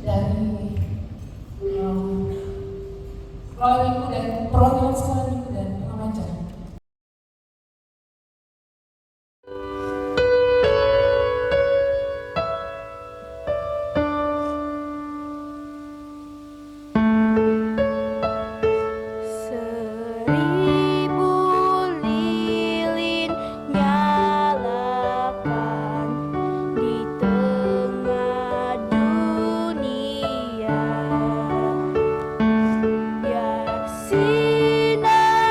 dari sekolah minggu dan perwakilan sekolah minggu dan remaja. Seribu lilin nyalakan di tengah dunia, biar sinar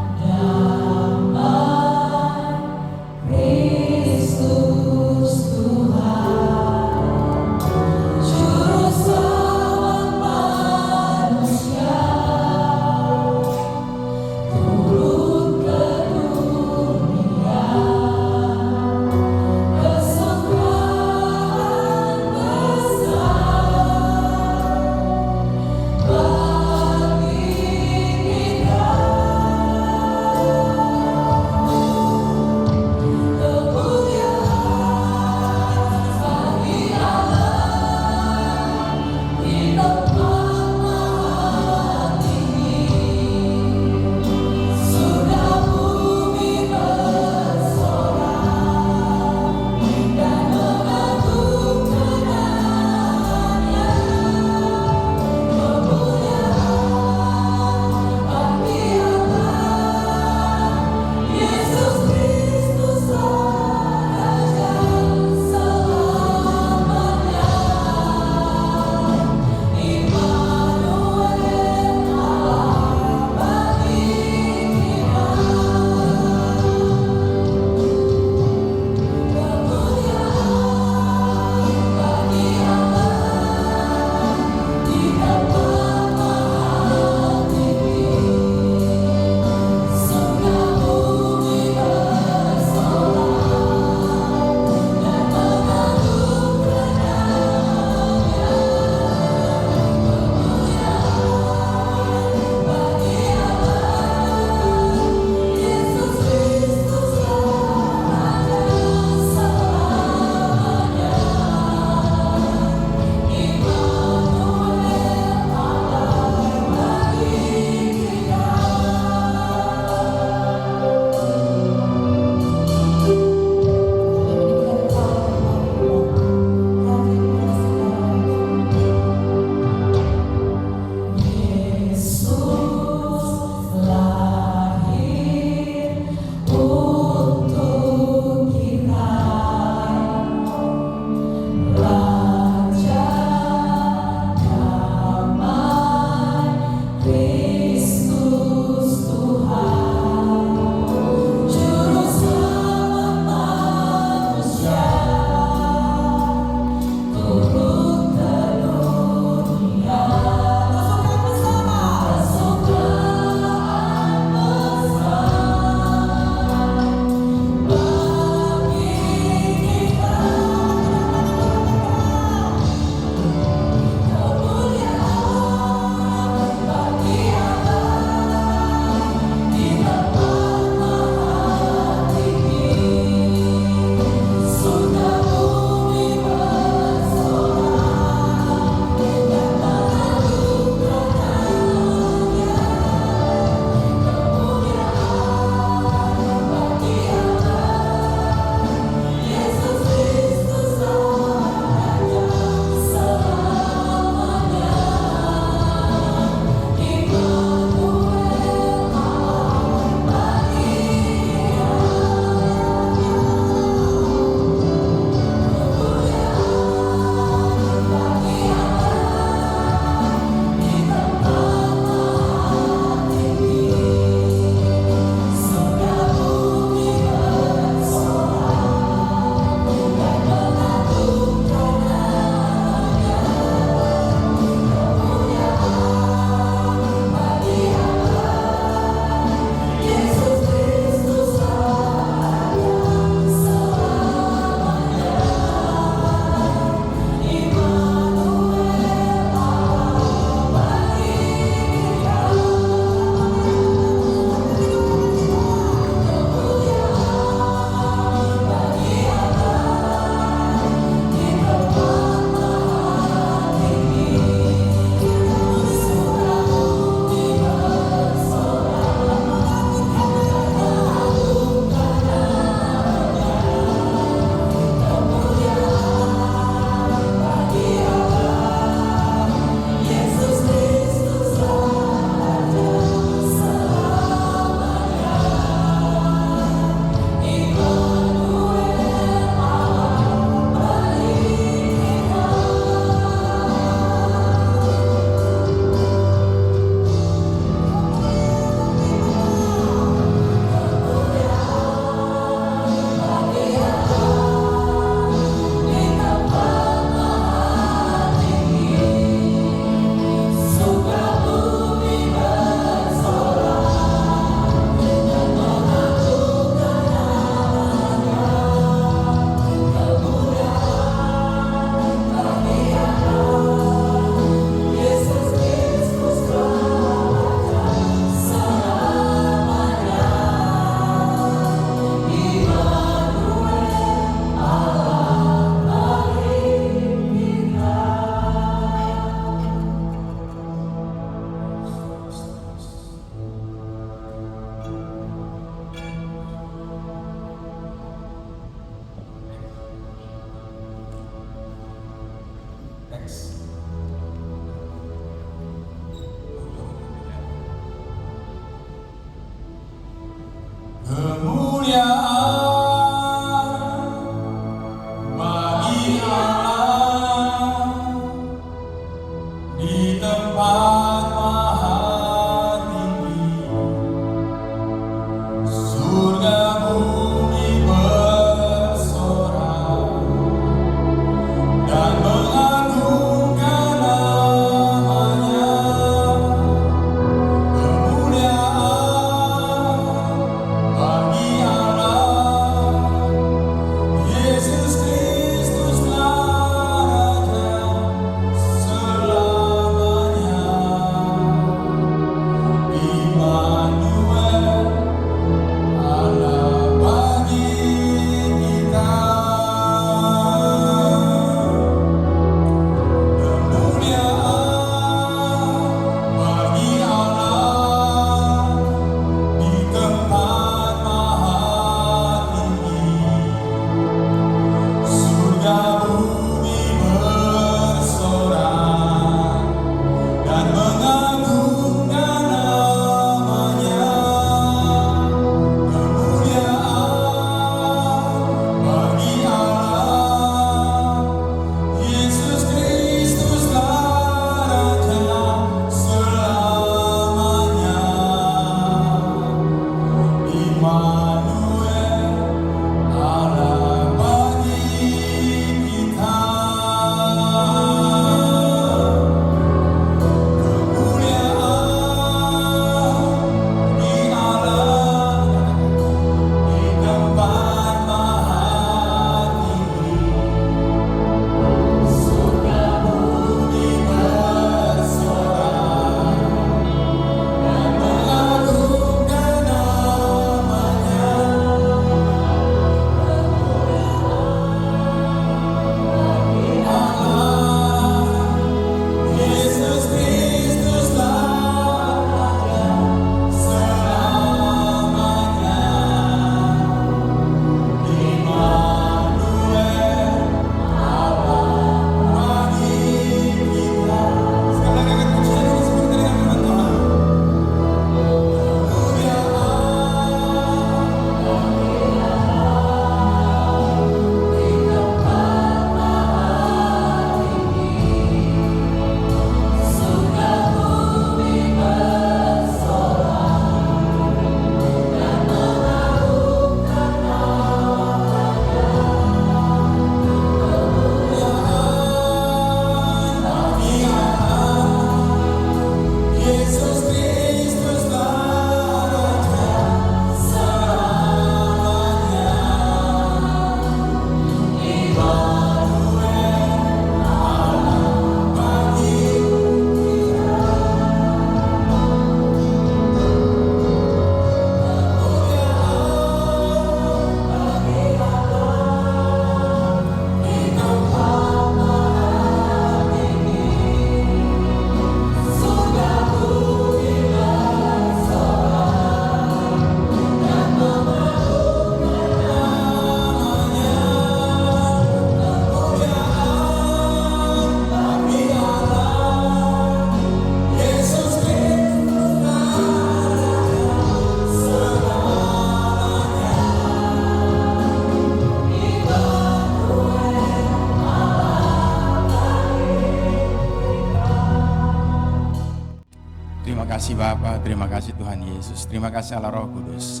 kasih Bapa, terima kasih Tuhan Yesus, terima kasih Allah Roh Kudus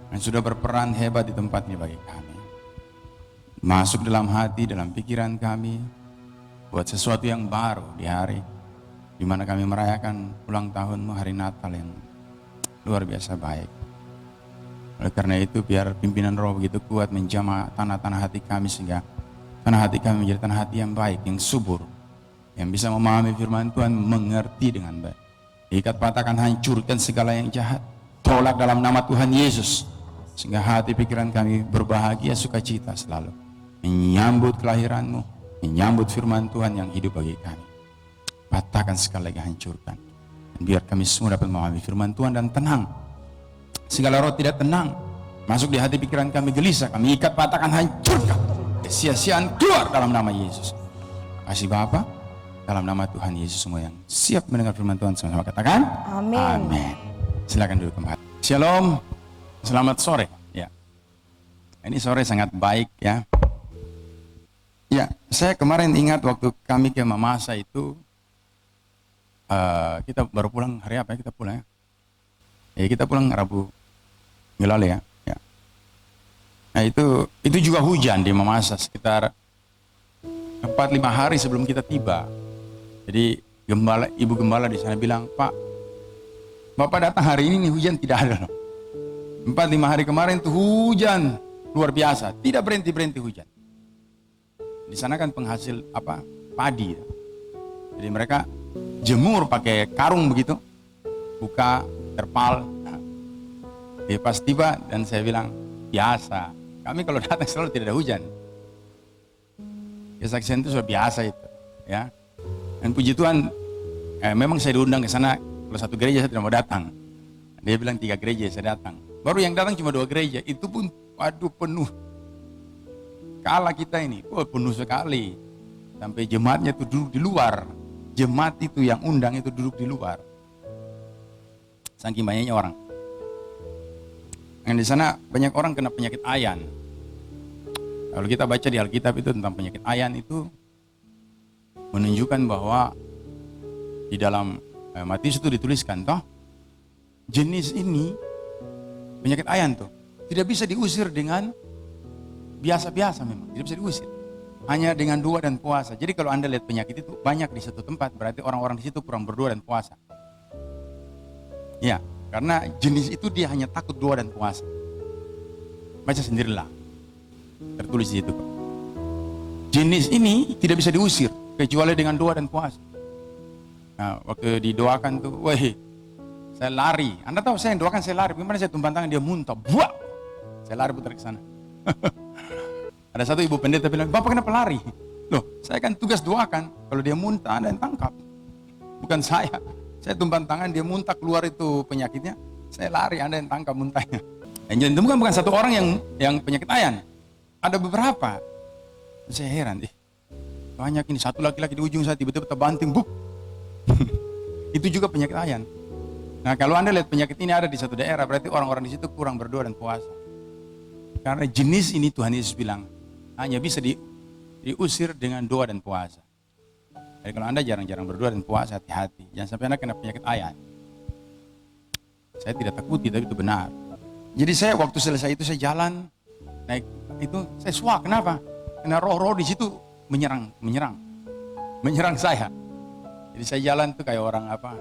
yang sudah berperan hebat di tempat ini bagi kami. Masuk dalam hati, dalam pikiran kami, buat sesuatu yang baru di hari di mana kami merayakan ulang tahunmu, hari Natal yang luar biasa baik. Oleh karena itu biar pimpinan Roh begitu kuat menjamah tanah-tanah hati kami, sehingga tanah hati kami menjadi tanah hati yang baik, yang subur, yang bisa memahami firman Tuhan, mengerti dengan baik. Ikat, patahkan, hancurkan segala yang jahat, tolak dalam nama Tuhan Yesus, sehingga hati pikiran kami berbahagia, sukacita selalu menyambut kelahiranmu, menyambut firman Tuhan yang hidup bagi kami. Patahkan sekali lagi, hancurkan, dan biar kami semua dapat memahami firman Tuhan dan tenang. Segala roh tidak tenang masuk di hati pikiran kami, gelisah, kami ikat, patahkan, hancurkan, kesia-siaan keluar dalam nama Yesus. Kasih Bapa, dalam nama Tuhan Yesus, semua yang siap mendengar firman Tuhan sama-sama katakan Amin. Amin. Silakan duduk kembali. Shalom, selamat sore. Ya, ini sore sangat baik ya. Ya, saya kemarin ingat waktu kami ke Mamasa itu, kita baru pulang hari apa ya kita pulang ya? Ya kita pulang Rabu lalu ya. Ya. Nah itu juga hujan di Mamasa sekitar 4-5 hari sebelum kita tiba. Jadi ibu gembala di sana bilang, Pak, Bapak datang hari ini nih, hujan tidak ada loh. 4-5 hari kemarin tuh hujan luar biasa, tidak berhenti hujan. Di sana kan penghasil padi. Jadi mereka jemur pakai karung begitu, buka terpal. Dia pas tiba dan saya bilang, biasa. Kami kalau datang selalu tidak ada hujan. Kesaksian itu sudah biasa itu, ya. Dan puji Tuhan, memang saya diundang ke sana. Kalau satu gereja saya tidak mau datang. Dia bilang 3 gereja saya datang. Baru yang datang cuma 2 gereja. Itu pun, waduh, penuh. Kalah kita ini, penuh sekali. Sampai jemaatnya itu duduk di luar. Jemaat itu yang undang itu duduk di luar. Saking banyaknya orang. Dan di sana banyak orang kena penyakit ayan. Kalau kita baca di Alkitab itu tentang penyakit ayan itu menunjukkan bahwa di dalam Matius itu dituliskan toh jenis ini penyakit ayan tuh tidak bisa diusir dengan biasa-biasa, memang tidak bisa diusir hanya dengan doa dan puasa. Jadi kalau Anda lihat penyakit itu banyak di satu tempat, berarti orang-orang di situ kurang berdoa dan puasa. Ya, karena jenis itu dia hanya takut doa dan puasa. Baca sendirilah, tertulis di situ. Jenis ini tidak bisa diusir kecuali dengan doa dan puasa. Nah, waktu didoakan tuh, weh, saya lari. Anda tahu saya yang doakan, saya lari. Bagaimana saya tumpang tangan, dia muntah, buah. Saya lari putar ke sana. Ada satu ibu pendeta bilang, Bapak kenapa lari? Loh, saya kan tugas doakan. Kalau dia muntah, Anda yang tangkap. Bukan saya. Saya tumpang tangan, dia muntah keluar itu penyakitnya. Saya lari, Anda yang tangkap muntahnya. Dan itu bukan satu orang yang penyakit ayan. Ada beberapa. Saya heran, banyak ini, satu laki-laki di ujung saya tiba-tiba terbanting, buk. Itu juga penyakit ayan. Nah, kalau Anda lihat penyakit ini ada di satu daerah, berarti orang-orang di situ kurang berdoa dan puasa. Karena jenis ini Tuhan Yesus bilang hanya bisa diusir dengan doa dan puasa. Jadi kalau Anda jarang-jarang berdoa dan puasa, hati-hati, jangan sampai Anda kena penyakit ayan. Saya tidak takuti, tapi itu benar. Jadi saya waktu selesai itu saya jalan naik itu, saya suak. Kenapa? Karena roh-roh di situ menyerang saya. Jadi saya jalan tuh kayak orang apa.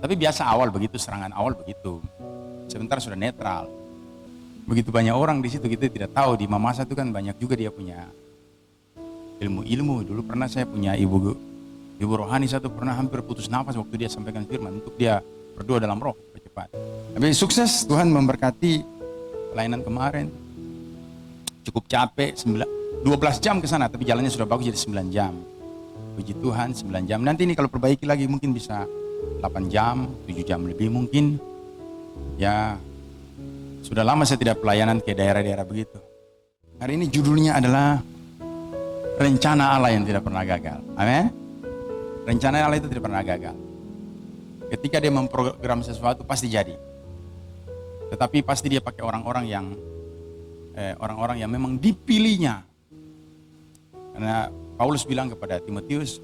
Tapi biasa awal begitu, serangan awal begitu. Sebentar sudah netral. Begitu banyak orang di situ, kita tidak tahu. Di Mamasa itu kan banyak juga dia punya ilmu-ilmu. Dulu pernah saya punya ibu rohani satu pernah hampir putus nafas waktu dia sampaikan firman untuk dia berdoa dalam roh cepat. Tapi sukses, Tuhan memberkati pelayanan kemarin. Cukup capek, 12 jam ke sana, tapi jalannya sudah bagus jadi 9 jam. Puji Tuhan, 9 jam. Nanti ini kalau perbaiki lagi mungkin bisa 8 jam, 7 jam lebih mungkin. Ya, sudah lama saya tidak pelayanan ke daerah-daerah begitu. Hari ini judulnya adalah rencana Allah yang tidak pernah gagal. Amin. Rencana Allah itu tidak pernah gagal. Ketika dia memprogram sesuatu pasti jadi. Tetapi pasti dia pakai orang-orang yang memang dipilihnya. Karena Paulus bilang kepada Timotius,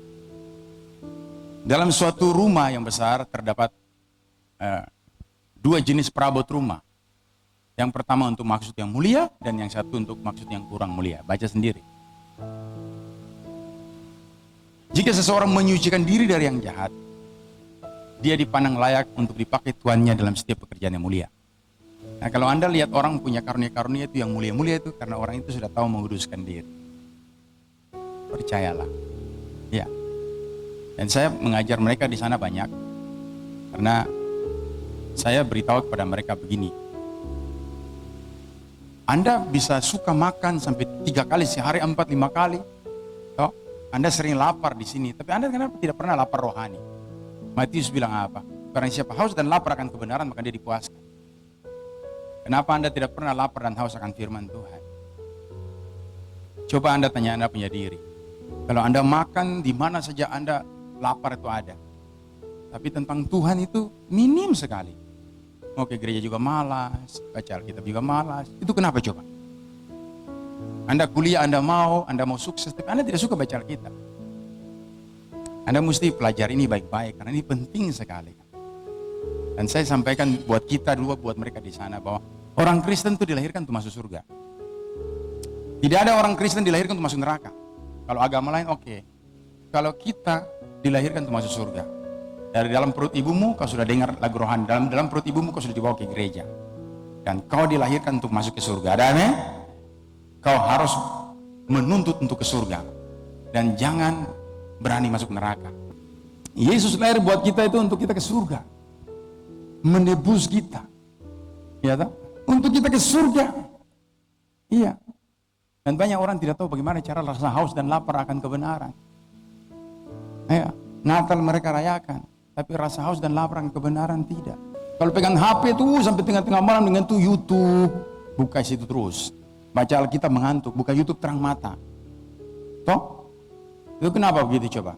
dalam suatu rumah yang besar terdapat dua jenis perabot rumah. Yang pertama untuk maksud yang mulia, dan yang satu untuk maksud yang kurang mulia. Baca sendiri. Jika seseorang menyucikan diri dari yang jahat, dia dipandang layak untuk dipakai tuannya dalam setiap pekerjaan yang mulia. Nah, kalau Anda lihat orang punya karunia-karunia itu yang mulia-mulia itu karena orang itu sudah tahu menguduskan diri. Percayalah. Ya. Dan saya mengajar mereka di sana banyak. Karena saya beritahu kepada mereka begini. Anda bisa suka makan sampai 3 kali sehari, 4-5 kali. Toh, Anda sering lapar di sini, tapi Anda kenapa tidak pernah lapar rohani? Matius bilang apa? Karena siapa haus dan lapar akan kebenaran, maka dia dipuaskan. Kenapa Anda tidak pernah lapar dan haus akan firman Tuhan? Coba Anda tanya Anda punya diri. Kalau Anda makan, di mana saja Anda lapar itu ada. Tapi tentang Tuhan itu minim sekali. Mau ke gereja juga malas, baca Alkitab juga malas. Itu kenapa coba? Anda kuliah, Anda mau sukses, tapi Anda tidak suka baca Alkitab. Anda mesti pelajari ini baik-baik, karena ini penting sekali. Dan saya sampaikan buat kita dulu, buat mereka di sana, bahwa orang Kristen itu dilahirkan untuk masuk surga. Tidak ada orang Kristen dilahirkan untuk masuk neraka. Kalau agama lain oke. Kalau kita dilahirkan untuk masuk surga. Dari dalam perut ibumu kau sudah dengar lagu rohani. Dalam perut ibumu kau sudah dibawa ke gereja. Dan kau dilahirkan untuk masuk ke surga. Ada amin? Kau harus menuntut untuk ke surga. Dan jangan berani masuk neraka. Yesus lahir buat kita itu untuk kita ke surga. Menebus kita. Ya tak? Untuk kita ke surga. Iya. Dan banyak orang tidak tahu bagaimana cara rasa haus dan lapar akan kebenaran. Ya, Natal mereka rayakan. Tapi rasa haus dan lapar akan kebenaran tidak. Kalau pegang HP itu sampai tengah-tengah malam dengan tuh YouTube. Buka situ terus. Baca Alkitab mengantuk. Buka YouTube terang mata. Toh? Itu kenapa begitu coba?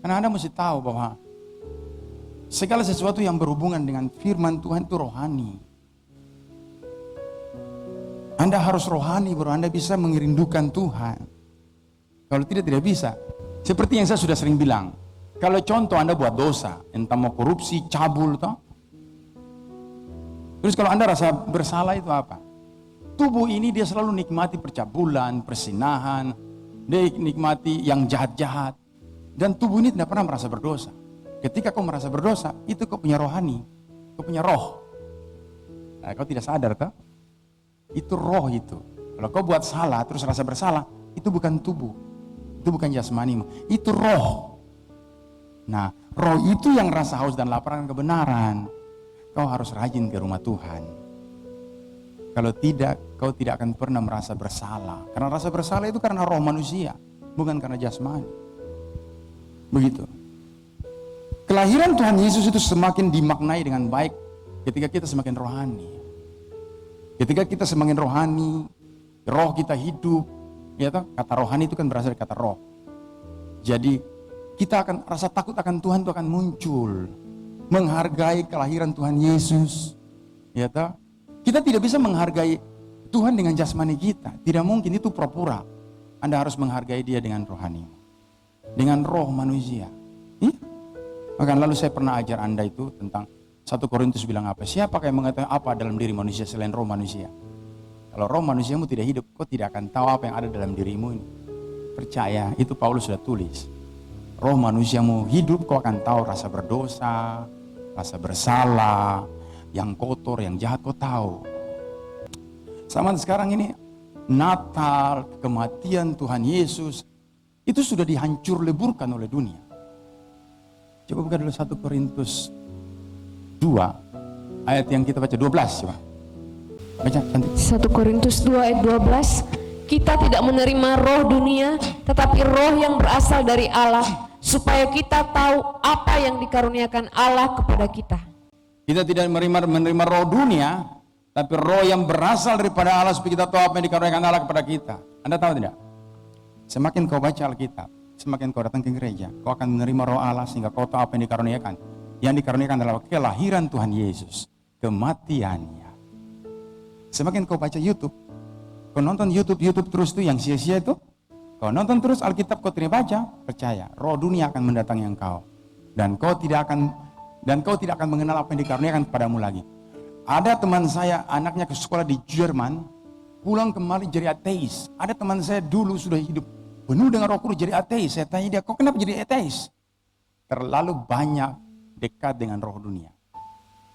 Karena Anda mesti tahu bahwa segala sesuatu yang berhubungan dengan firman Tuhan itu rohani. Anda harus rohani baru Anda bisa mengerindukan Tuhan. Kalau tidak bisa. Seperti yang saya sudah sering bilang. Kalau contoh Anda buat dosa, entah mau korupsi, cabul, toh. Terus kalau Anda rasa bersalah itu apa? Tubuh ini dia selalu nikmati percabulan, persinahan, dia nikmati yang jahat-jahat. Dan tubuh ini tidak pernah merasa berdosa. Ketika kau merasa berdosa, itu kau punya rohani, kau punya roh. Nah, kau tidak sadar toh? Itu roh itu. Kalau kau buat salah terus rasa bersalah, itu bukan tubuh. Itu bukan jasmanimu, itu roh. Nah, roh itu yang rasa haus dan lapar akan kebenaran. Kau harus rajin ke rumah Tuhan. Kalau tidak, kau tidak akan pernah merasa bersalah. Karena rasa bersalah itu karena roh manusia, bukan karena jasmani. Begitu. Kelahiran Tuhan Yesus itu semakin dimaknai dengan baik ketika kita semakin rohani. Ketika kita semakin rohani, roh kita hidup. Ya toh? Kata rohani itu kan berasal dari kata roh. Jadi kita akan rasa takut akan Tuhan itu akan muncul. Menghargai kelahiran Tuhan Yesus. Ya toh? Kita tidak bisa menghargai Tuhan dengan jasmani kita. Tidak mungkin, itu pura-pura. Anda harus menghargai dia dengan rohani. Dengan roh manusia. Maka lalu saya pernah ajar Anda itu tentang 1 Korintus bilang apa? Siapa yang mengatakan apa dalam diri manusia selain roh manusia? Kalau roh manusiamu tidak hidup, kau tidak akan tahu apa yang ada dalam dirimu ini. Percaya, itu Paulus sudah tulis. Roh manusiamu hidup, kau akan tahu rasa berdosa, rasa bersalah, yang kotor, yang jahat kau tahu. Sama sekarang ini, Natal, kematian Tuhan Yesus, itu sudah dihancur leburkan oleh dunia. Coba buka dulu 1 Korintus 2, ayat yang kita baca 12 coba. Baca cantik. 1 Korintus 2 ayat 12. Kita tidak menerima roh dunia, tetapi roh yang berasal dari Allah, supaya kita tahu apa yang dikaruniakan Allah kepada kita. Kita tidak menerima roh dunia, tapi roh yang berasal daripada Allah supaya kita tahu apa yang dikaruniakan Allah kepada kita. Anda tahu tidak? Semakin kau baca Alkitab, semakin kau datang ke gereja, kau akan menerima roh Allah sehingga kau tahu apa yang dikaruniakan. Yang dikaruniakan adalah kelahiran Tuhan Yesus, kematiannya. Semakin kau baca YouTube, kau nonton YouTube terus tuh yang sia-sia itu, kau nonton terus Alkitab kau tidak baca, percaya, roh dunia akan mendatangi engkau. Dan kau tidak akan dan kau tidak akan mengenal apa yang dikaruniakan kepadamu lagi. Ada teman saya, anaknya ke sekolah di Jerman, pulang kembali jadi ateis. Ada teman saya dulu sudah hidup penuh dengan Roh Kudus jadi ateis. Saya tanya dia, kok kenapa jadi ateis? Terlalu banyak dekat dengan roh dunia.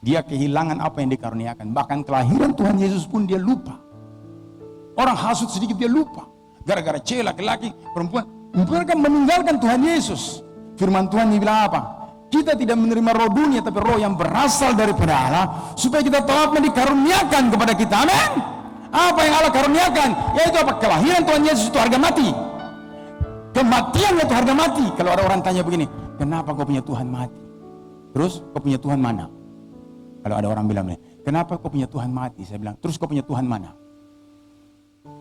Dia kehilangan apa yang dikaruniakan. Bahkan kelahiran Tuhan Yesus pun dia lupa. Orang hasut sedikit dia lupa. Gara-gara cewek, laki-laki, perempuan, mereka meninggalkan Tuhan Yesus. Firman Tuhan bilang apa? Kita tidak menerima roh dunia, tapi roh yang berasal daripada Allah, supaya kita tahu apa yang dikaruniakan kepada kita. Amin. Apa yang Allah karuniakan? Yaitu apa? Kelahiran Tuhan Yesus itu harga mati. Kematian itu harga mati. Kalau ada orang tanya begini, kenapa kau punya Tuhan mati? Terus kau punya Tuhan mana? Kalau ada orang bilang, kenapa kau punya Tuhan mati? Saya bilang, terus kau punya Tuhan mana?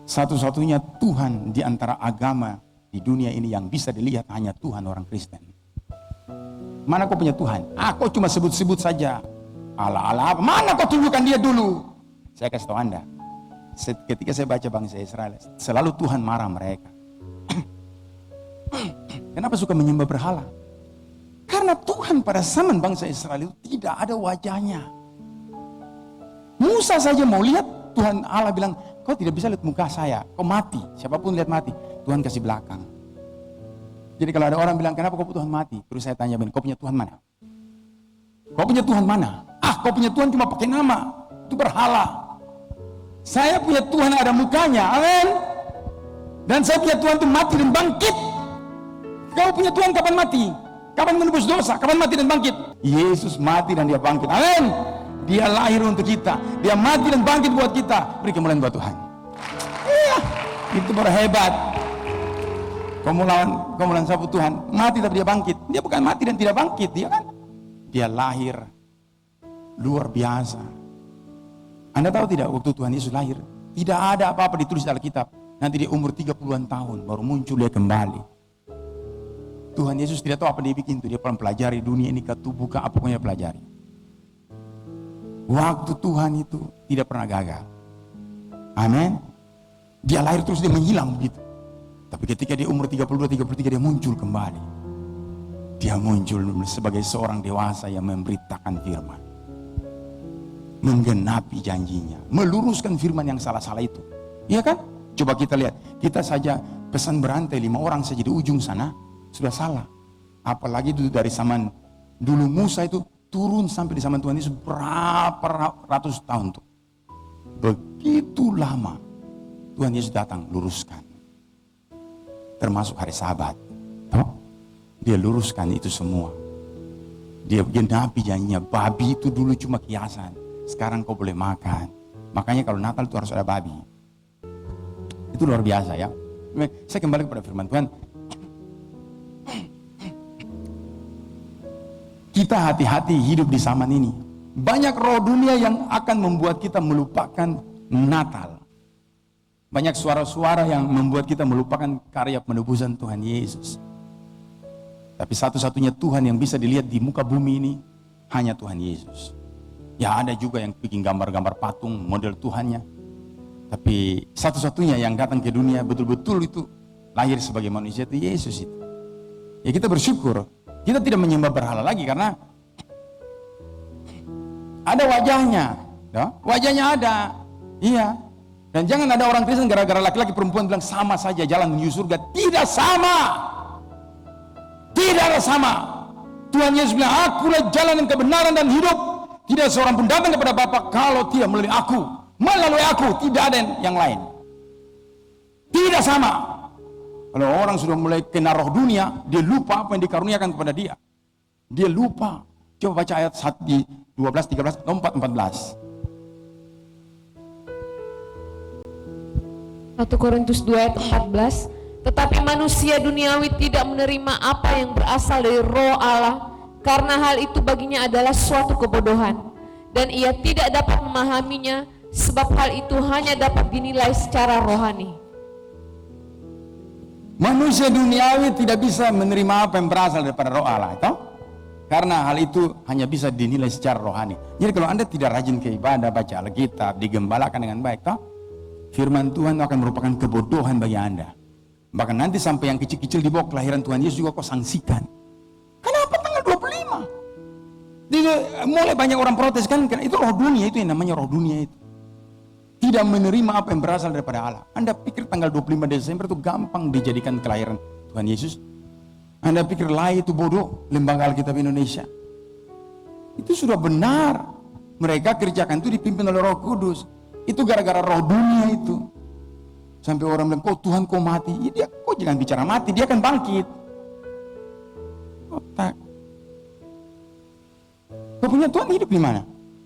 Satu-satunya Tuhan di antara agama di dunia ini yang bisa dilihat hanya Tuhan orang Kristen. Mana kau punya Tuhan? Kau cuma sebut-sebut saja. Allah, mana kau tunjukkan dia dulu? Saya kasih tahu Anda. Ketika saya baca bangsa Israel, selalu Tuhan marah mereka. Kenapa suka menyembah berhala? Karena Tuhan pada zaman bangsa Israel itu tidak ada wajahnya. Musa saja mau lihat, Tuhan Allah bilang, kau tidak bisa lihat muka saya, kau mati. Siapapun lihat mati, Tuhan kasih belakang. Jadi kalau ada orang bilang, kenapa kau Tuhan mati? Terus saya tanya, kau punya Tuhan mana? Kau punya Tuhan mana? Kau punya Tuhan cuma pakai nama, itu berhala. Saya punya Tuhan ada mukanya, amin. Dan saya punya Tuhan itu mati dan bangkit. Kau punya Tuhan kapan mati? Kapan menebus dosa? Kapan mati dan bangkit? Yesus mati dan dia bangkit, amin. Dia lahir untuk kita, dia mati dan bangkit buat kita. Beri kemuliaan buat Tuhan. Iya, itu baru hebat. Kau melawan sapu Tuhan, mati tapi dia bangkit. Dia bukan mati dan tidak bangkit, dia kan? Dia lahir luar biasa. Anda tahu tidak waktu Tuhan Yesus lahir, tidak ada apa-apa ditulis dalam Alkitab. Nanti dia umur 30-an tahun baru muncul dia kembali. Tuhan Yesus tidak tahu apa dia bikin itu. Dia pelajari dunia ini ke tubuh ke apa pun dia pelajari. Waktu Tuhan itu tidak pernah gagal. Amin. Dia lahir terus dia menghilang begitu. Tapi ketika dia umur 32-33 dia muncul kembali. Dia muncul sebagai seorang dewasa yang memberitakan firman. Menggenapi janjinya. Meluruskan firman yang salah-salah itu. Iya kan? Coba kita lihat. Kita saja pesan berantai 5 orang saja di ujung sana. Sudah salah. Apalagi itu dari zaman dulu Musa itu turun sampai di zaman Tuhan Yesus berapa ratus tahun tuh. Begitu lama Tuhan Yesus datang luruskan. Termasuk hari Sabat. Dia luruskan itu semua. Dia genapi janjinya. Babi itu dulu cuma kiasan. Sekarang kau boleh makan. Makanya kalau Natal itu harus ada babi. Itu luar biasa ya. Saya kembali kepada firman Tuhan. Kita hati-hati hidup di zaman ini. Banyak roh dunia yang akan membuat kita melupakan Natal. Banyak suara-suara yang membuat kita melupakan karya penebusan Tuhan Yesus. Tapi satu-satunya Tuhan yang bisa dilihat di muka bumi ini hanya Tuhan Yesus. Ya ada juga yang bikin gambar-gambar patung model Tuhannya. Tapi satu-satunya yang datang ke dunia betul-betul itu lahir sebagai manusia itu Yesus itu. Ya kita bersyukur. Kita tidak menyembah berhala lagi karena ada wajahnya. Ya? Wajahnya ada. Iya. Dan jangan ada orang Kristen gara-gara laki-laki perempuan bilang sama saja jalan menuju surga. Tidak sama. Tidak ada sama. Tuhan Yesus bilang, akulah jalan dan kebenaran dan hidup. Tidak seorang pun datang kepada Bapa kalau tidak melalui aku. Melalui aku, tidak ada yang lain. Tidak sama. Kalau orang sudah mulai kena roh dunia, dia lupa apa yang dikaruniakan kepada dia. Dia lupa. Coba baca ayat 1 di 12, 13, 4, 14. 1 Korintus 2 ayat 14. Tetapi manusia duniawi tidak menerima apa yang berasal dari roh Allah, karena hal itu baginya adalah suatu kebodohan, dan ia tidak dapat memahaminya, sebab hal itu hanya dapat dinilai secara rohani. Manusia duniawi tidak bisa menerima apa yang berasal daripada roh Allah, toh? Karena hal itu hanya bisa dinilai secara rohani. Jadi kalau Anda tidak rajin ke ibadah, baca Alkitab, digembalakan dengan baik, toh? Firman Tuhan akan merupakan kebodohan bagi Anda. Bahkan nanti sampai yang kecil-kecil di bawah kelahiran Tuhan Yesus juga kau sangsikan. Kenapa tanggal 25? Mulai banyak orang protes kan, itu roh dunia, itu yang namanya roh dunia itu. Tidak menerima apa yang berasal daripada Allah. Anda pikir tanggal 25 Desember itu gampang dijadikan kelahiran Tuhan Yesus? Anda pikir LAI itu bodoh, Lembaga Alkitab Indonesia? Itu sudah benar. Mereka kerjakan itu dipimpin oleh Roh Kudus. Itu gara-gara roh dunia itu. Sampai orang bilang, kok Tuhan kok mati? Ya, dia kok jangan bicara mati, dia akan bangkit. Otak. Kau punya Tuhan hidup di mana?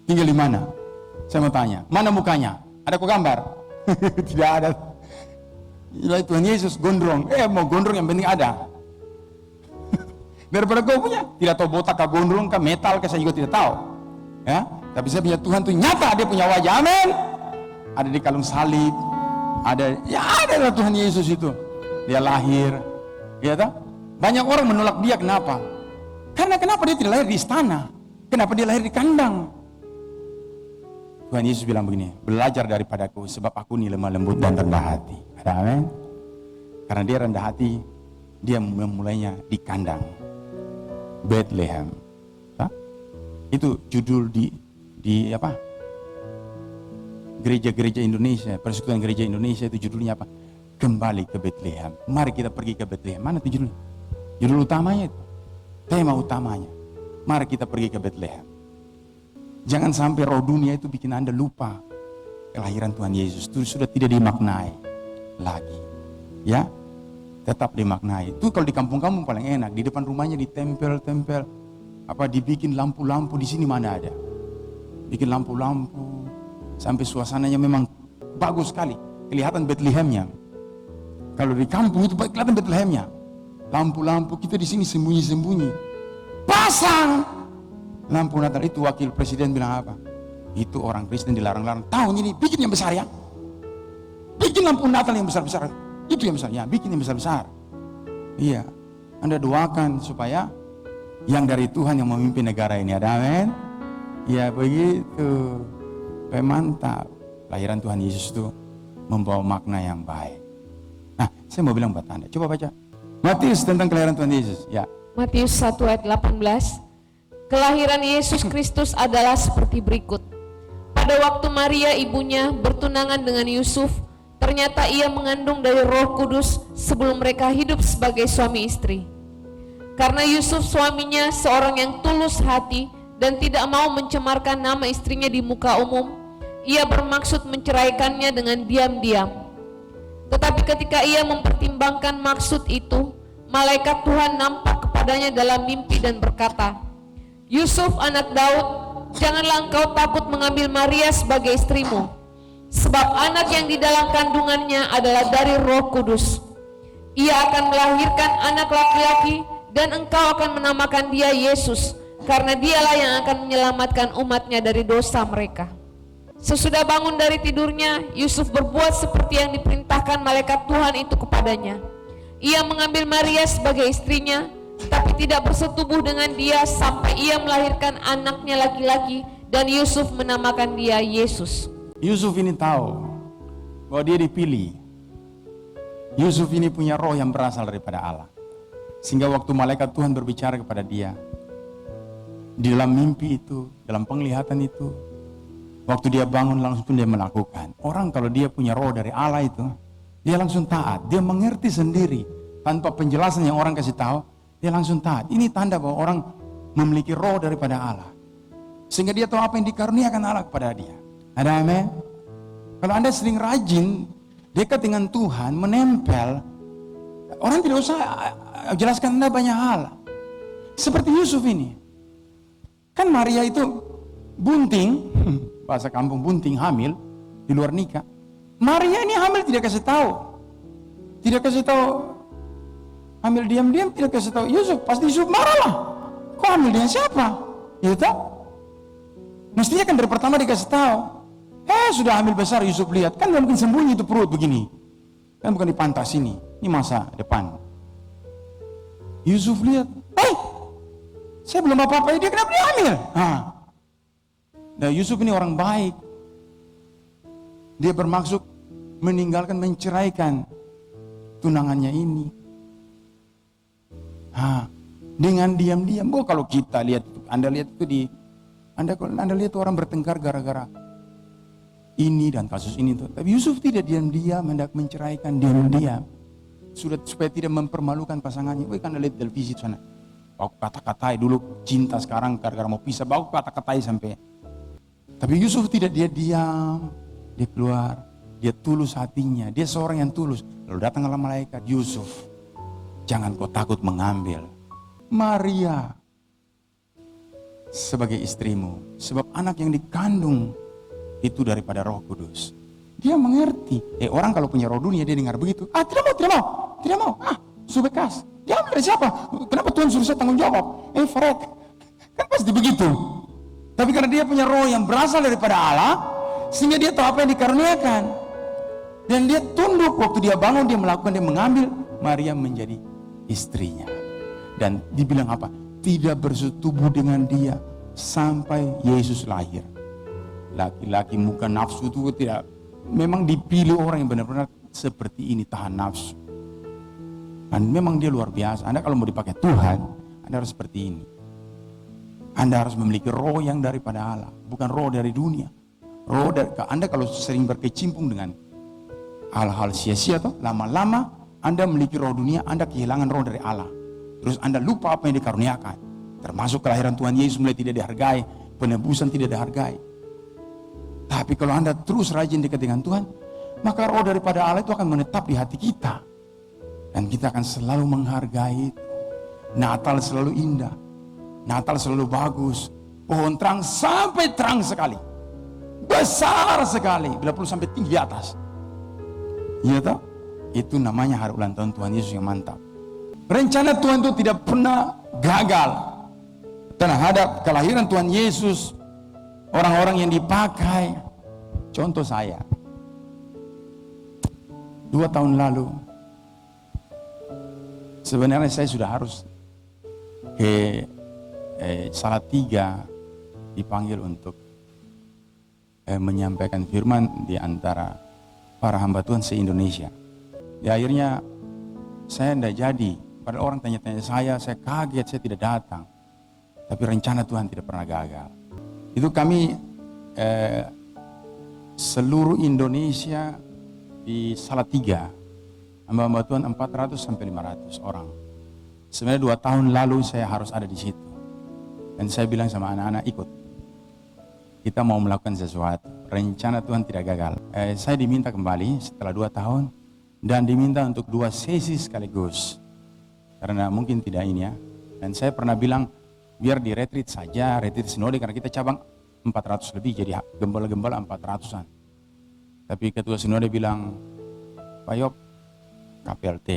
Tinggal di mana? Saya mau tanya, mana mukanya? Ada kok gambar? Tidak ada. Inilah Tuhan Yesus gondrong. Mau gondrong yang penting ada. Daripada kau punya, tidak tahu botak kah gondrong kah metal kah, saya juga tidak tahu. Ya, tapi saya punya Tuhan tuh nyata, dia punya wajah, amin. Ada di kalung salib, ada Tuhan Yesus itu. Dia lahir, ya tak? Banyak orang menolak dia, kenapa? Karena kenapa dia tidak lahir di istana? Kenapa dia lahir di kandang? Tuhan Yesus bilang begini, belajar daripadaku sebab aku ini lemah lembut dan rendah hati. Ada amin? Karena dia rendah hati, dia memulainya di kandang Bethlehem. Itu judul di apa? Gereja-gereja Indonesia, Persekutuan Gereja Indonesia itu judulnya apa? Kembali ke Bethlehem. Mari kita pergi ke Bethlehem. Mana itu judulnya? Judul utamanya itu. Tema utamanya. Mari kita pergi ke Bethlehem. Jangan sampai roh dunia itu bikin Anda lupa kelahiran Tuhan Yesus. Itu sudah tidak dimaknai lagi. Ya, tetap dimaknai. Itu kalau di kampung-kampung paling enak. Di depan rumahnya ditempel-tempel. Dibikin lampu-lampu, di sini mana ada. Bikin lampu-lampu. Sampai suasananya memang bagus sekali. Kelihatan Bethlehemnya. Kalau di kampung itu kelihatan Bethlehemnya. Lampu-lampu, kita di sini sembunyi-sembunyi. Pasang lampu Natal. Itu wakil presiden bilang apa? Itu orang Kristen dilarang-larang. Tahun ini bikin yang besar ya. Bikin lampu Natal yang besar-besar. Itu yang besar ya, bikin yang besar-besar. Iya. Anda doakan supaya yang dari Tuhan yang memimpin negara ini, ada amin? Ya begitu. Mantap. Lahiran Tuhan Yesus itu membawa makna yang baik. Nah, saya mau bilang buat Anda, coba baca Matius tentang kelahiran Tuhan Yesus. Ya. Matius 1 ayat 18. Kelahiran Yesus Kristus adalah seperti berikut. Pada waktu Maria ibunya bertunangan dengan Yusuf, ternyata ia mengandung dari Roh Kudus sebelum mereka hidup sebagai suami istri. Karena Yusuf suaminya seorang yang tulus hati dan tidak mau mencemarkan nama istrinya di muka umum, ia bermaksud menceraikannya dengan diam-diam. Tetapi ketika ia mempertimbangkan maksud itu, malaikat Tuhan nampak kepadanya dalam mimpi dan berkata, Yusuf anak Daud, janganlah engkau takut mengambil Maria sebagai istrimu, sebab anak yang di dalam kandungannya adalah dari Roh Kudus. Ia akan melahirkan anak laki-laki dan engkau akan menamakan dia Yesus, karena dialah yang akan menyelamatkan umatnya dari dosa mereka. Sesudah bangun dari tidurnya, Yusuf berbuat seperti yang diperintahkan malaikat Tuhan itu kepadanya. Ia mengambil Maria sebagai istrinya, tapi tidak bersetubuh dengan dia sampai ia melahirkan anaknya laki-laki, dan Yusuf menamakan dia Yesus. Yusuf ini tahu bahwa dia dipilih. Yusuf ini punya roh yang berasal daripada Allah. Sehingga waktu malaikat Tuhan berbicara kepada dia, di dalam mimpi itu, dalam penglihatan itu, waktu dia bangun langsung dia melakukan. Orang kalau dia punya roh dari Allah itu, dia langsung taat. Dia mengerti sendiri tanpa penjelasan yang orang kasih tahu, dia langsung taat. Ini tanda bahwa orang memiliki roh daripada Allah. Sehingga dia tahu apa yang dikaruniakan Allah kepada dia. Ada amin? Kalau Anda sering rajin dekat dengan Tuhan, menempel, orang tidak usah jelaskan Anda banyak hal. Seperti Yusuf ini. Kan Maria itu bunting, bahasa kampung bunting, hamil di luar nikah. Maria ini hamil tidak kasih tahu. Tidak kasih tahu. Hamil diam-diam tidak kasih tahu Yusuf. Pasti Yusuf marah lah. Kok hamil dengan siapa? Ya tak? Mestinya kan dari pertama dikasih tahu. Sudah hamil besar, Yusuf lihat. Kan gak mungkin sembunyi itu perut begini. Kan bukan di pantas ini. Ini masa depan. Yusuf lihat. Saya belum apa-apa, dia kenapa dia hamil? Nah, Yusuf ini orang baik. Dia bermaksud meninggalkan, menceraikan tunangannya ini. Dengan diam-diam. Kalau kita lihat Anda lihat itu Anda lihat orang bertengkar gara-gara ini dan kasus ini tuh. Tapi Yusuf tidak diam-diam hendak menceraikan, diam-diam. Supaya tidak mempermalukan pasangannya. Woi, kan lihat televisi sana. Aku kata-katai dulu cinta, sekarang gara-gara mau pisah, aku kata-katai sampai. Tapi Yusuf tidak, dia diam, dia keluar, dia tulus hatinya, dia seorang yang tulus. Lalu datanglah malaikat, Yusuf, jangan kau takut mengambil Maria sebagai istrimu, sebab anak yang dikandung itu daripada Roh Kudus. Dia mengerti. Orang kalau punya roh dunia dia dengar begitu, tidak mau. Subekas. Dia ambil dari siapa? Kenapa Tuhan suruh saya tanggung jawab? Fred, kan pasti begitu. Tapi karena dia punya roh yang berasal daripada Allah, sehingga dia tahu apa yang dikaruniakan. Dan dia tunduk waktu dia bangun, dia melakukan, dia mengambil Maria menjadi istrinya. Dan dibilang apa? Tidak bersetubuh dengan dia sampai Yesus lahir. Laki-laki muka nafsu itu tidak, memang dipilih orang yang benar-benar seperti ini, tahan nafsu. Dan memang dia luar biasa. Anda kalau mau dipakai Tuhan, Anda harus seperti ini. Anda harus memiliki roh yang daripada Allah, bukan roh dari dunia. Anda kalau sering berkecimpung dengan hal-hal sia-sia, lama-lama Anda memiliki roh dunia, Anda kehilangan roh dari Allah. Terus Anda lupa apa yang dikaruniakan. Termasuk kelahiran Tuhan Yesus mulai tidak dihargai, penebusan tidak dihargai. Tapi kalau Anda terus rajin dekat dengan Tuhan, maka roh daripada Allah itu akan menetap di hati kita. Dan kita akan selalu menghargai itu. Natal selalu indah. Natal selalu bagus. Pohon terang sampai terang sekali. Besar sekali. Bila perlu sampai tinggi di atas. Iya toh? Itu namanya hari ulang tahun Tuhan Yesus yang mantap. Rencana Tuhan itu tidak pernah gagal. Terhadap kelahiran Tuhan Yesus, orang-orang yang dipakai. Contoh saya. 2 tahun lalu, sebenarnya saya sudah harus ke Salatiga dipanggil untuk menyampaikan firman di antara para hamba Tuhan se-Indonesia. Akhirnya saya tidak jadi. Padahal orang tanya-tanya saya kaget, saya tidak datang. Tapi rencana Tuhan tidak pernah gagal. Itu kami seluruh Indonesia di Salatiga, hamba-hamba Tuhan 400 sampai 500 orang. Sebenarnya 2 tahun lalu saya harus ada di situ. Dan saya bilang sama anak-anak, ikut. Kita mau melakukan sesuatu. Rencana Tuhan tidak gagal. Saya diminta kembali setelah 2 tahun. Dan diminta untuk 2 sesi sekaligus. Karena mungkin tidak ini ya. Dan saya pernah bilang, biar di retreat saja, retreat sinode. Karena kita cabang 400 lebih, jadi gembala-gembala 400-an. Tapi ketua sinode bilang, Pak Yop, KPLT,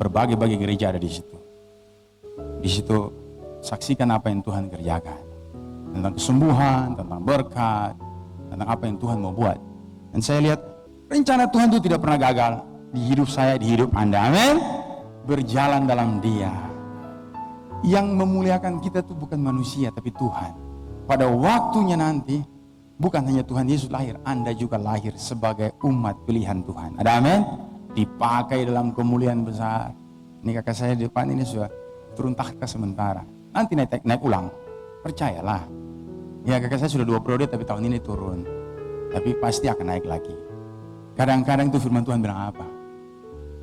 berbagai-bagai gereja ada di situ. Di situ saksikan apa yang Tuhan kerjakan. Tentang kesembuhan, tentang berkat, tentang apa yang Tuhan mau buat. Dan saya lihat, rencana Tuhan itu tidak pernah gagal. Di hidup saya, di hidup Anda, amin. Berjalan dalam Dia. Yang memuliakan kita itu bukan manusia, tapi Tuhan. Pada waktunya nanti, bukan hanya Tuhan Yesus lahir, Anda juga lahir sebagai umat pilihan Tuhan. Ada amin? Dipakai dalam kemuliaan besar. Ini kakak saya di depan ini sudah turun takhta sementara. Nanti naik ulang. Percayalah. Ya kakak saya sudah 2 periode tapi tahun ini turun. Tapi pasti akan naik lagi. Kadang-kadang itu firman Tuhan bilang apa?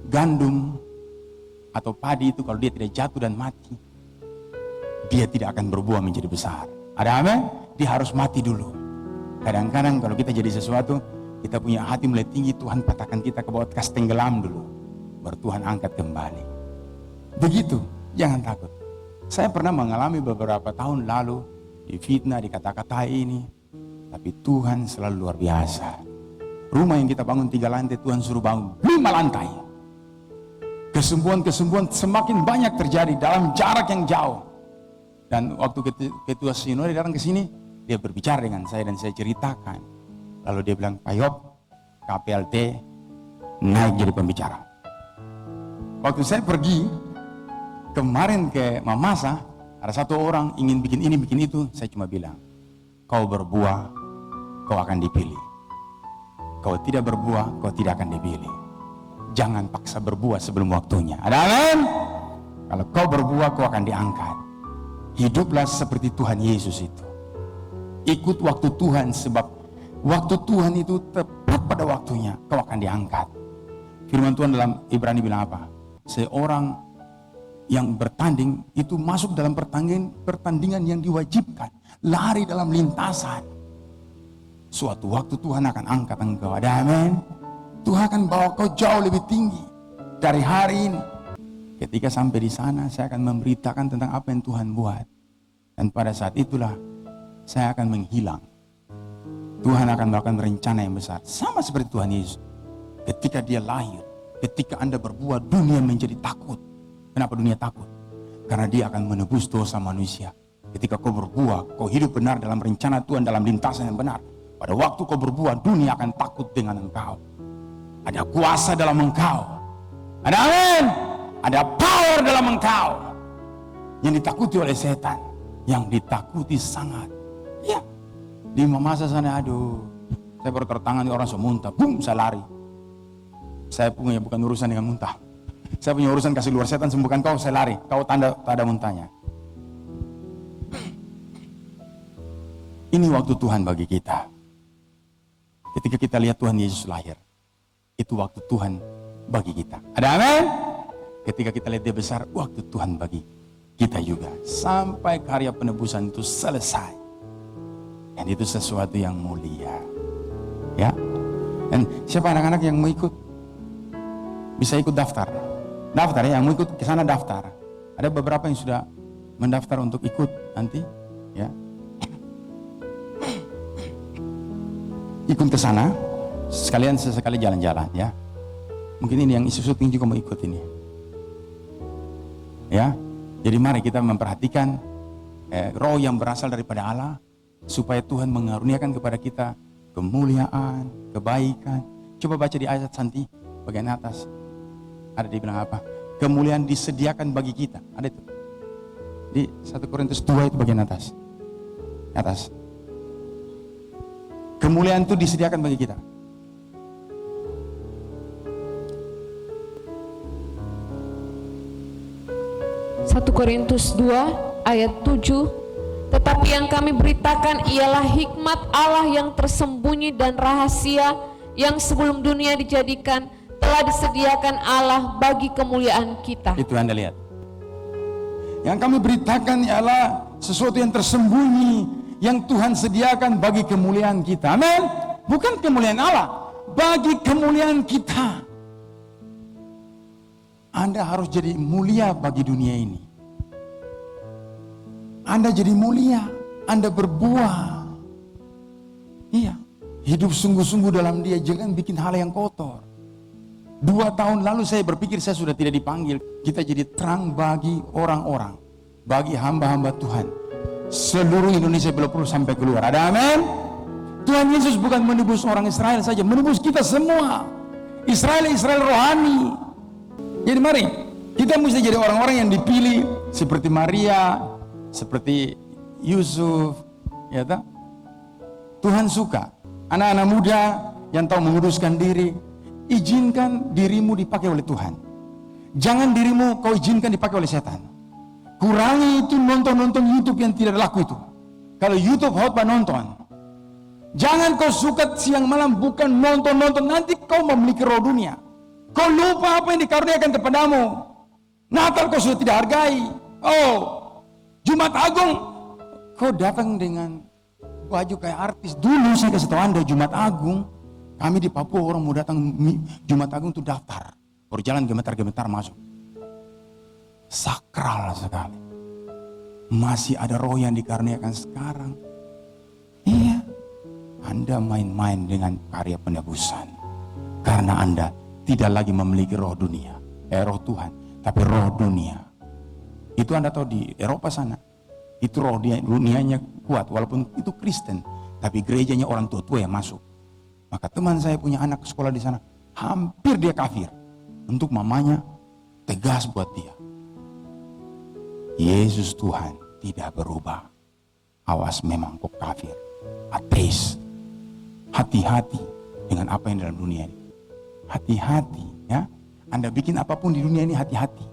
Gandum atau padi itu kalau dia tidak jatuh dan mati, dia tidak akan berbuah menjadi besar. Ada amin? Dia harus mati dulu. Kadang-kadang kalau kita jadi sesuatu, kita punya hati mulai tinggi, Tuhan patahkan kita ke bawah, kas tenggelam dulu. Baru Tuhan angkat kembali. Begitu, jangan takut. Saya pernah mengalami beberapa tahun lalu, difitnah, dikata-katai ini. Tapi Tuhan selalu luar biasa. Rumah yang kita bangun 3 lantai, Tuhan suruh bangun 5 lantai. Kesembuhan-kesembuhan semakin banyak terjadi dalam jarak yang jauh. Dan waktu ketua sinode datang ke sini, dia berbicara dengan saya dan saya ceritakan. Lalu dia bilang, Pak Yop, KPLT naik jadi pembicara. Waktu saya pergi kemarin ke Mamasa, ada satu orang ingin bikin ini, bikin itu. Saya cuma bilang, kau berbuah, kau akan dipilih. Kau tidak berbuah, kau tidak akan dipilih. Jangan paksa berbuah sebelum waktunya. Ada amin? Kalau kau berbuah, kau akan diangkat. Hiduplah seperti Tuhan Yesus itu. Ikut waktu Tuhan, sebab waktu Tuhan itu tepat pada waktunya kau akan diangkat. Firman Tuhan dalam Ibrani bilang apa? Seorang yang bertanding itu masuk dalam pertandingan yang diwajibkan. Lari dalam lintasan. Suatu waktu Tuhan akan angkat engkau. Ada amin? Tuhan akan bawa kau jauh lebih tinggi dari hari ini. Ketika sampai di sana, saya akan memberitakan tentang apa yang Tuhan buat. Dan pada saat itulah, saya akan menghilang. Tuhan akan melakukan rencana yang besar. Sama seperti Tuhan Yesus. Ketika dia lahir, ketika Anda berbuat, dunia menjadi takut. Kenapa dunia takut? Karena dia akan menebus dosa manusia. Ketika kau berbuat, kau hidup benar dalam rencana Tuhan, dalam lintasan yang benar. Pada waktu kau berbuat, dunia akan takut dengan engkau. Ada kuasa dalam engkau. Ada amin. Ada power dalam engkau. Yang ditakuti oleh setan. Yang ditakuti sangat. Ya. Di masa sana, aduh. Saya baru tertangan orang semuntah. Boom, saya lari. Saya punya bukan urusan dengan muntah. Saya punya urusan kasih luar setan, sembuhkan kau, saya lari. Kau tanda muntahnya. Ini waktu Tuhan bagi kita. Ketika kita lihat Tuhan Yesus lahir. Itu waktu Tuhan bagi kita. Ada amin? Ketika kita lihat dia besar, waktu Tuhan bagi kita juga. Sampai karya penebusan itu selesai. Dan itu sesuatu yang mulia. Ya. Dan siapa anak-anak yang mau ikut? Bisa ikut daftar. Daftar ya, yang mau ikut ke sana daftar. Ada beberapa yang sudah mendaftar untuk ikut nanti, ya. Ikut ke sana, sekalian sesekali jalan-jalan ya. Mungkin ini yang isu syuting juga mau ikut ini. Ya, jadi mari kita memperhatikan roh yang berasal daripada Allah, supaya Tuhan mengaruniakan kepada kita kemuliaan, kebaikan. Coba baca di ayat Santi bagian atas. Ada dibilang apa? Kemuliaan disediakan bagi kita. Ada itu. Di 1 Korintus 2 itu bagian atas. Atas. Kemuliaan itu disediakan bagi kita. Satu Korintus 2 ayat 7. Tetapi yang kami beritakan ialah hikmat Allah yang tersembunyi dan rahasia yang sebelum dunia dijadikan telah disediakan Allah bagi kemuliaan kita. Itu Anda lihat. Yang kami beritakan ialah sesuatu yang tersembunyi yang Tuhan sediakan bagi kemuliaan kita. Amin. Bukan kemuliaan Allah, bagi kemuliaan kita. Anda harus jadi mulia bagi dunia ini. Anda jadi mulia, Anda berbuah. Iya, hidup sungguh-sungguh dalam Dia, jangan bikin hal yang kotor. 2 tahun lalu saya berpikir saya sudah tidak dipanggil. Kita jadi terang bagi orang-orang, bagi hamba-hamba Tuhan. Seluruh Indonesia belum sampai keluar. Ada amin? Tuhan Yesus bukan menebus orang Israel saja, menebus kita semua. Israel rohani. Jadi mari, kita mesti jadi orang-orang yang dipilih seperti Maria, seperti Yusuf, ya tak? Tuhan suka anak-anak muda yang tahu menguduskan diri. Izinkan dirimu dipakai oleh Tuhan. Jangan dirimu kau izinkan dipakai oleh setan. Kurangi itu nonton YouTube yang tidak laku itu. Kalau YouTube khotbah nonton. Jangan kau suka siang malam bukan nonton, nanti kau memiliki roh dunia. Kau lupa apa yang dikaruniakan kepadamu. Natal kau sudah tidak hargai. Oh, Jumat Agung kau datang dengan baju kayak artis. Dulu saya kasih tahu Anda, Jumat Agung kami di Papua orang mau datang Jumat Agung itu daftar. Berjalan gemetar-gemetar masuk. Sakral sekali. Masih ada roh yang dikaruniakan sekarang. Iya. Anda main-main dengan karya penebusan. Karena Anda tidak lagi memiliki roh dunia, roh Tuhan, tapi roh dunia. Itu Anda tahu di Eropa sana, itu roh dunianya kuat, walaupun itu Kristen, tapi gerejanya orang tua-tua yang masuk. Maka teman saya punya anak sekolah di sana, hampir dia kafir. Untuk mamanya tegas buat dia. Yesus Tuhan tidak berubah. Awas memang kok kafir, ateis. Hati-hati dengan apa yang dalam dunia ini. Hati-hati ya. Anda bikin apapun di dunia ini hati-hati.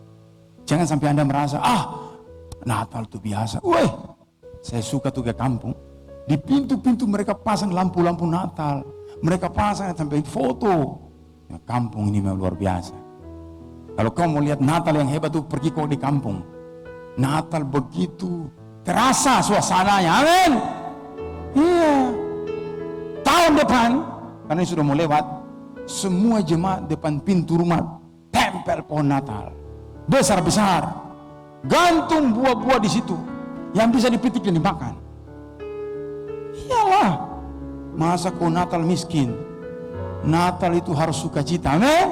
Jangan sampai Anda merasa, Natal itu biasa. Woi, saya suka tuh ke kampung. Di pintu-pintu mereka pasang lampu-lampu Natal. Mereka pasang sampai foto. Ya, kampung ini memang luar biasa. Kalau kau mau lihat Natal yang hebat tuh, pergi kau di kampung. Natal begitu terasa suasananya. Amin. Iya. Tahun depan, karena ini sudah mau lewat, semua jemaat depan pintu rumah tempel pohon Natal besar-besar, gantung buah-buah di situ yang bisa dipetik dan dimakan. Iyalah, masa kau Natal miskin? Natal itu harus sukacita. Amin.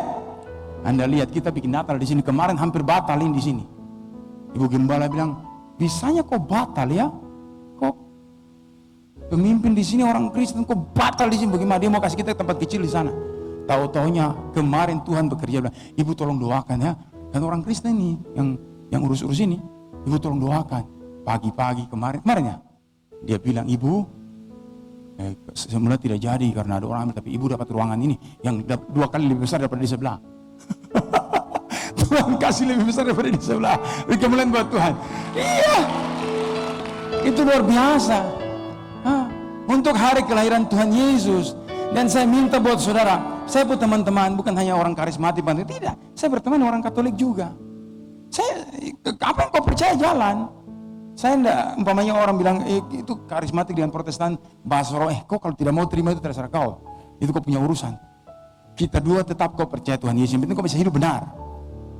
Anda lihat kita bikin Natal di sini kemarin hampir batalin di sini. Ibu gembala bilang, bisanya kok batal ya? Kok pemimpin di sini orang Kristen kok batal di sini? Bagaimana dia mau kasih kita tempat kecil di sana? Tahu-taunya kemarin Tuhan bekerja bilang, ibu tolong doakan ya. Kan orang Kristen ini yang urus-urus ini, ibu tolong doakan. Pagi-pagi kemarin ya, dia bilang, ibu semula tidak jadi karena ada orang ambil, tapi ibu dapat ruangan ini yang 2 kali lebih besar daripada di sebelah. Tuhan kasih lebih besar daripada di sebelah. Kemuliaan buat Tuhan. Iya, itu luar biasa. Untuk hari kelahiran Tuhan Yesus. Dan saya minta buat saudara, saya buat teman-teman bukan hanya orang karismatik, tidak. Saya berteman orang Katolik juga. Saya, apa yang kau percaya jalan. Saya enggak, umpamanya orang bilang itu karismatik dengan Protestan bahasa roh, kau kalau tidak mau terima itu terserah kau. Itu kau punya urusan. Kita dua tetap kau percaya Tuhan Yesus, yang penting kau bisa hidup benar.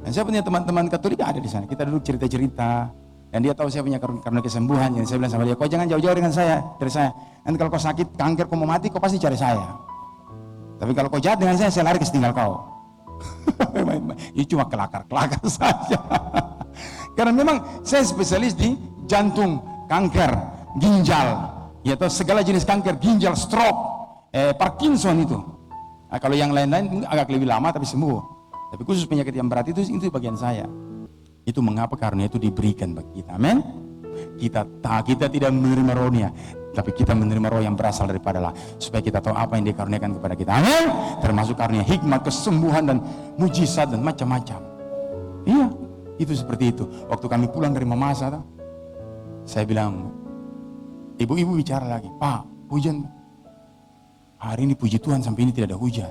Dan saya punya teman-teman Katolik ada di sana. Kita duduk cerita-cerita, dan dia tahu saya punya karena kesembuhan. Jadi saya bilang sama dia, kau jangan jauh-jauh dengan saya, dari saya. Nanti kalau kau sakit, kanker, kau mau mati, kau pasti cari saya. Tapi kalau kau jahat dengan saya lari ke setinggal kau. Ini cuma kelakar-kelakar saja. Karena memang saya spesialis di jantung, kanker, ginjal, ya atau segala jenis kanker, ginjal, stroke, Parkinson itu. Nah, kalau yang lain-lain agak lebih lama tapi sembuh. Tapi khusus penyakit yang berat itu bagian saya. Itu mengapa? Karena itu diberikan bagi kita. Amin. Kita tidak menerima rohnya, tapi kita menerima roh yang berasal daripada Allah, supaya kita tahu apa yang dikaruniakan kepada kita. Amin. Termasuk karunia hikmat, kesembuhan dan mujizat dan macam-macam. Iya, itu seperti itu. Waktu kami pulang dari Mamasa, saya bilang, ibu-ibu bicara lagi, Pak, hujan hari ini, puji Tuhan sampai ini tidak ada hujan.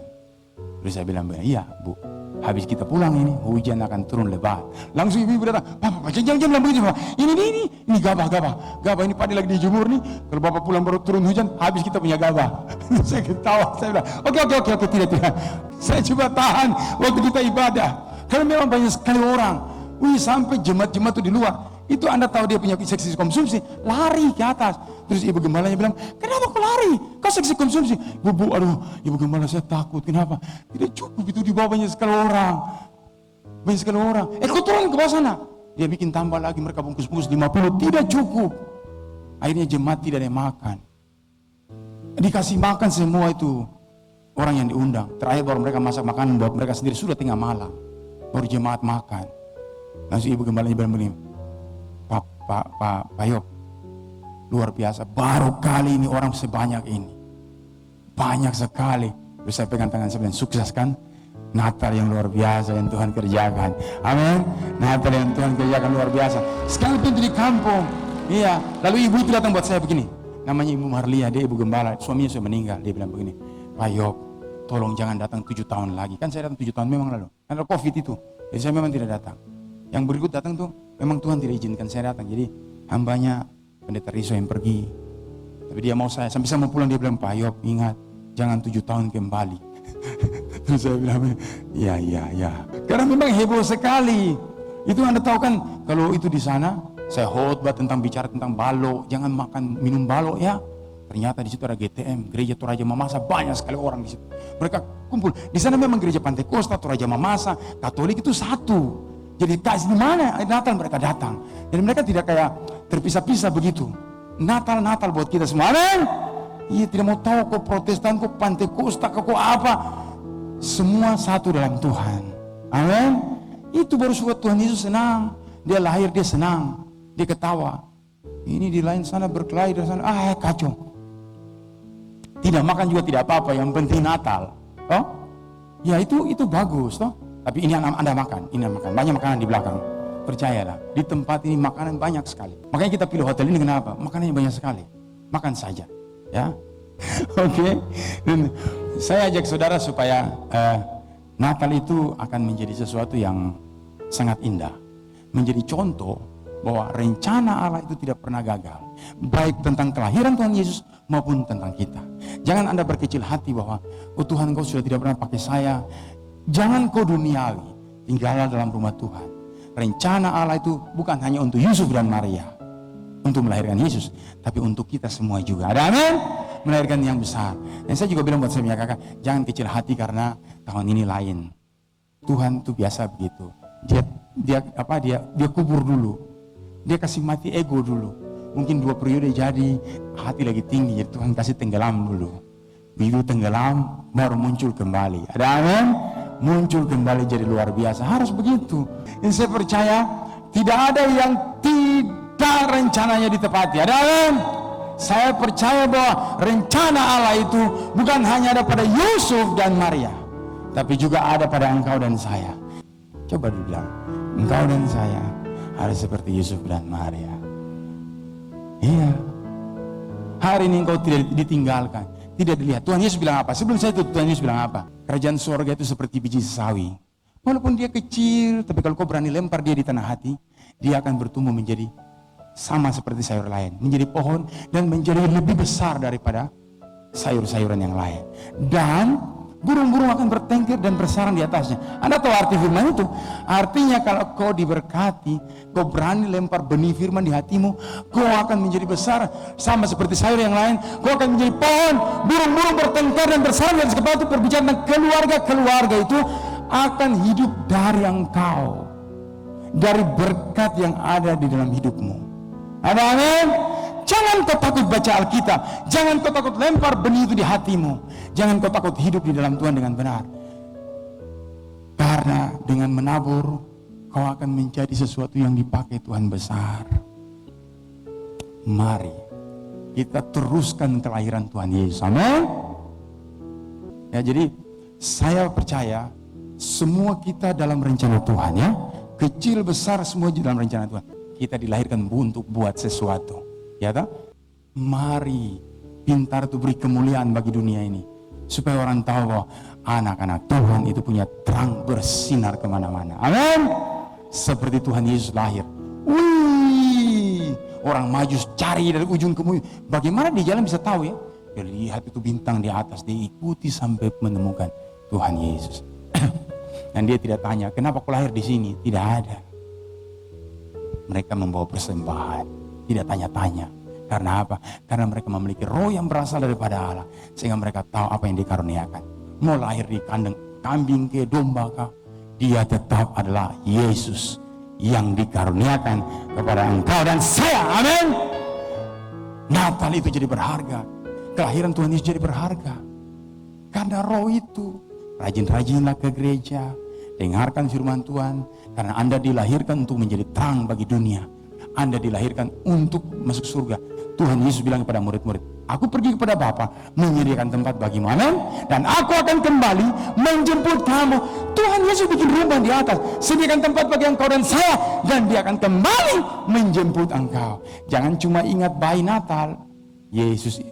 Terus saya bilang, iya Bu, habis kita pulang ini hujan akan turun lebat. Langsung ibu-ibu datang, Pak, jangan bilang begitu Pak. Ini gabah ini padi lagi dijemur nih. Kalau Bapak pulang baru turun hujan, habis kita punya gabah. Saya ketawa, saya bilang, oke, tidak. Saya coba tahan waktu kita ibadah. Karena memang banyak sekali orang, sampai jemaat-jemaat itu di luar. Itu Anda tahu dia punya seksi konsumsi, lari ke atas. Terus ibu gembalanya bilang, kenapa kau lari? Kau seksi konsumsi. Aduh, ibu gembala saya takut. Kenapa? Tidak cukup itu, di bawah banyak sekali orang. Kau turun ke bawah sana. Dia bikin tambah lagi, mereka bungkus-bungkus 50, tidak cukup. Akhirnya jemaat tidak ada yang makan. Dikasih makan semua itu orang yang diundang. Terakhir baru mereka masak makanan buat mereka sendiri, sudah tengah malam. Baru jemaat makan. Langsung ibu gembalanya bilang begini, Pak Yop, luar biasa, baru kali ini orang sebanyak ini, banyak sekali. Terus saya pegang tangan saya bilang, sukses kan? Natal yang luar biasa yang Tuhan kerjakan. Amin. Natal yang Tuhan kerjakan luar biasa. Sekalipun di kampung. Iya. Lalu ibu itu datang buat saya begini. Namanya Ibu Marlia, dia ibu gembala. Suaminya sudah meninggal. Dia bilang begini, Pak Yop, tolong jangan datang 7 tahun lagi. Kan saya datang 7 tahun memang lalu. Karena COVID itu. Jadi saya memang tidak datang. Yang berikut datang tuh memang Tuhan tidak izinkan saya datang. Jadi hambanya Pendeta Riso yang pergi. Tapi dia mau saya, sampai saya mau pulang dia bilang, Pak Yop, ingat, jangan 7 tahun kembali. Terus saya bilang, ya. Karena memang heboh sekali. Itu Anda tahu kan, kalau itu di sana, saya khotbah bicara tentang balok, jangan makan minum balok ya. Ternyata di situ ada GTM, Gereja Toraja Mamasa, banyak sekali orang di situ. Mereka kumpul. Di sana memang Gereja Pantai Kosta, Toraja Mamasa, Katolik itu satu. Jadi kasih di mana Natal mereka datang. Dan mereka tidak kayak terpisah-pisah begitu. Natal buat kita semua. Amin. Iya, tidak mau tahu kok Protestan, kok Pantai Kosta, kok apa. Semua satu dalam Tuhan. Amin. Itu baru buat Tuhan Yesus senang. Dia lahir, dia senang. Dia ketawa. Ini di lain sana berkelahi, di sana kacau. Tidak makan juga tidak apa-apa, yang penting Natal. Ya itu bagus toh. Tapi ini Anda makan, banyak makanan di belakang. percayalah, di tempat ini makanan banyak sekali. Makanya kita pilih hotel ini kenapa? Makanannya banyak sekali. Makan saja, ya. Oke. Dan saya ajak saudara supaya Natal itu akan menjadi sesuatu yang sangat indah, menjadi contoh bahwa rencana Allah itu tidak pernah gagal, baik tentang kelahiran Tuhan Yesus maupun tentang kita. Jangan Anda berkecil hati bahwa oh Tuhan, Kau sudah tidak pernah pakai saya. Jangan kau duniawi, tinggallah dalam rumah Tuhan. Rencana Allah itu bukan hanya untuk Yusuf dan Maria, untuk melahirkan Yesus, tapi untuk kita semua juga. Ada amin? Melahirkan yang besar. Dan saya juga bilang buat saya punya kakak, jangan kecil hati karena tahun ini lain. Tuhan tuh biasa begitu. Dia kubur dulu. Dia kasih mati ego dulu. Mungkin 2 periode jadi hati lagi tinggi, jadi Tuhan kasih tenggelam dulu. Begitu tenggelam baru muncul kembali. Ada amin? Muncul kembali jadi luar biasa. Harus begitu. Dan saya percaya tidak ada yang tidak rencananya ditepati. Ada amin? Saya percaya bahwa rencana Allah itu bukan hanya ada pada Yusuf dan Maria, tapi juga ada pada engkau dan saya. Coba dibilang, engkau dan saya harus seperti Yusuf dan Maria. Iya. Hari ini engkau tidak ditinggalkan, tidak dilihat. Tuhan Yesus bilang apa? Sebelum saya itu Tuhan Yesus bilang apa? Kerajaan surga itu seperti biji sawi. Walaupun dia kecil, tapi kalau kau berani lempar dia di tanah hati, dia akan bertumbuh menjadi sama seperti sayur lain, menjadi pohon dan menjadi lebih besar daripada sayur-sayuran yang lain. Dan burung-burung akan bertengkar dan bersarang di atasnya. Anda tahu arti firman itu? Artinya kalau kau diberkati, kau berani lempar benih firman di hatimu, kau akan menjadi besar sama seperti sayur yang lain. Kau akan menjadi pohon, burung-burung bertengkar dan bersarang. Dan sebab itu berbicara tentang keluarga itu akan hidup dari engkau, dari berkat yang ada di dalam hidupmu. Ada amin? Jangan kau takut baca Alkitab, jangan kau takut lempar benih itu di hatimu, jangan kau takut hidup di dalam Tuhan dengan benar. Karena dengan menabur, kau akan menjadi sesuatu yang dipakai Tuhan besar. Mari kita teruskan kelahiran Tuhan Yesus. Amin. Ya, jadi saya percaya semua kita dalam rencana Tuhan, ya. Kecil besar semua dalam rencana Tuhan. Kita dilahirkan untuk buat sesuatu. Ya tak? Mari pintar itu beri kemuliaan bagi dunia ini, supaya orang tahu bahwa anak-anak Tuhan itu punya terang bersinar kemana-mana. Amin. Seperti Tuhan Yesus lahir. Wih, orang Majus cari dari ujung ke ujung. Bagaimana di jalan bisa tahu ya? Dia lihat itu bintang di atas, dia ikuti sampai menemukan Tuhan Yesus. Dan dia tidak tanya, kenapa kau lahir di sini? Tidak ada. Mereka membawa persembahan, tidak tanya-tanya. Karena apa? Karena mereka memiliki roh yang berasal daripada Allah, sehingga mereka tahu apa yang dikaruniakan. Mau lahir di kandang kambing ke domba kah, dia tetap adalah Yesus yang dikaruniakan kepada engkau dan saya. Amin. Natal itu jadi berharga, kelahiran Tuhan Yesus jadi berharga. Karena roh itu, rajin-rajinlah ke gereja, dengarkan firman Tuhan, karena Anda dilahirkan untuk menjadi terang bagi dunia. Anda dilahirkan untuk masuk surga. Tuhan Yesus bilang kepada murid-murid, aku pergi kepada Bapa menyediakan tempat bagimu. Amin. Dan aku akan kembali menjemput kamu. Tuhan Yesus bikin rumah di atas, sediakan tempat bagi engkau dan saya, dan dia akan kembali menjemput engkau. Jangan cuma ingat bayi Natal Yesus,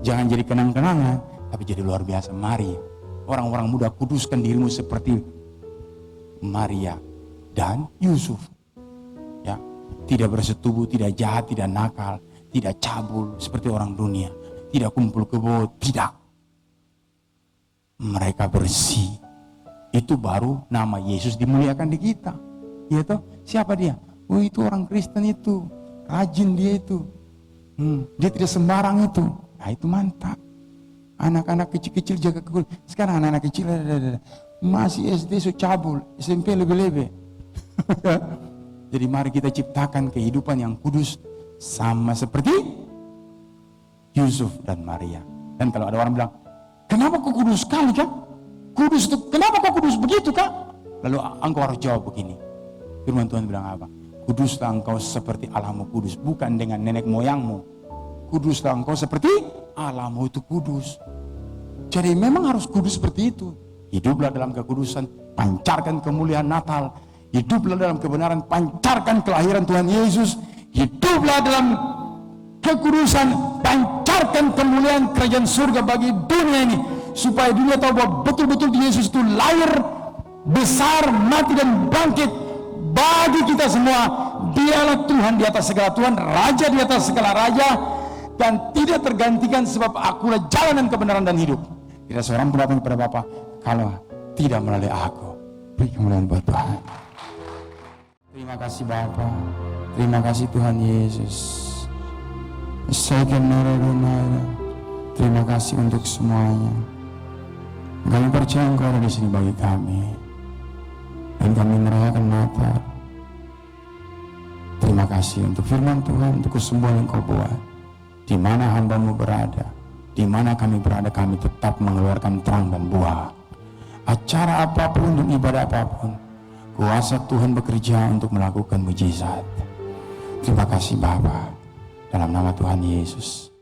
jangan jadi kenang-kenangan, tapi jadi luar biasa. Mari orang-orang muda, kuduskan dirimu seperti Maria dan Yusuf, ya, tidak bersetubuh, tidak jahat, tidak nakal, tidak cabul seperti orang dunia, tidak kumpul kebo, tidak. Mereka bersih. Itu baru nama Yesus dimuliakan di kita. Ya toh? Siapa dia? Oh, itu orang Kristen itu, rajin dia itu. Dia tidak sembarang itu. Nah, itu mantap. Anak-anak kecil-kecil jaga kekul. Sekarang anak-anak kecil masih SD so cabul, SMP lebih-lebih. Jadi mari kita ciptakan kehidupan yang kudus sama seperti Yusuf dan Maria. Dan kalau ada orang bilang, kenapa kau kudus sekali kak? Kudus itu, kenapa kau kudus begitu kak? Lalu engkau harus jawab begini. Firman Tuhan bilang apa? Kuduslah engkau seperti Allahmu kudus, bukan dengan nenek moyangmu. Kuduslah engkau seperti Allahmu itu kudus. Jadi memang harus kudus seperti itu. Hiduplah dalam kekudusan, pancarkan kemuliaan Natal. hiduplah dalam kebenaran, pancarkan kelahiran Tuhan Yesus, hiduplah dalam kekudusan, pancarkan kemuliaan kerajaan surga bagi dunia ini, supaya dunia tahu bahwa betul-betul Yesus itu lahir, besar, mati dan bangkit bagi kita semua. Dialah Tuhan di atas segala Tuhan, Raja di atas segala raja, dan tidak tergantikan, sebab akulah jalan dan kebenaran dan hidup. Tidak seorang pun datang kepada Bapa kalau tidak melalui aku. Beri kemuliaan buat Tuhan. Terima kasih Bapa, terima kasih Tuhan Yesus. Terima kasih untuk semuanya. Kami percaya Engkau ada di sini bagi kami, dan kami merayakan Natal. Terima kasih untuk firman Tuhan, untuk kesembuhan yang Kau buat. Di mana hamba-Mu berada, di mana kami berada, kami tetap mengeluarkan terang dan buah. Acara apapun dan ibadah apapun, kuasa Tuhan bekerja untuk melakukan mujizat. Terima kasih Bapa, dalam nama Tuhan Yesus.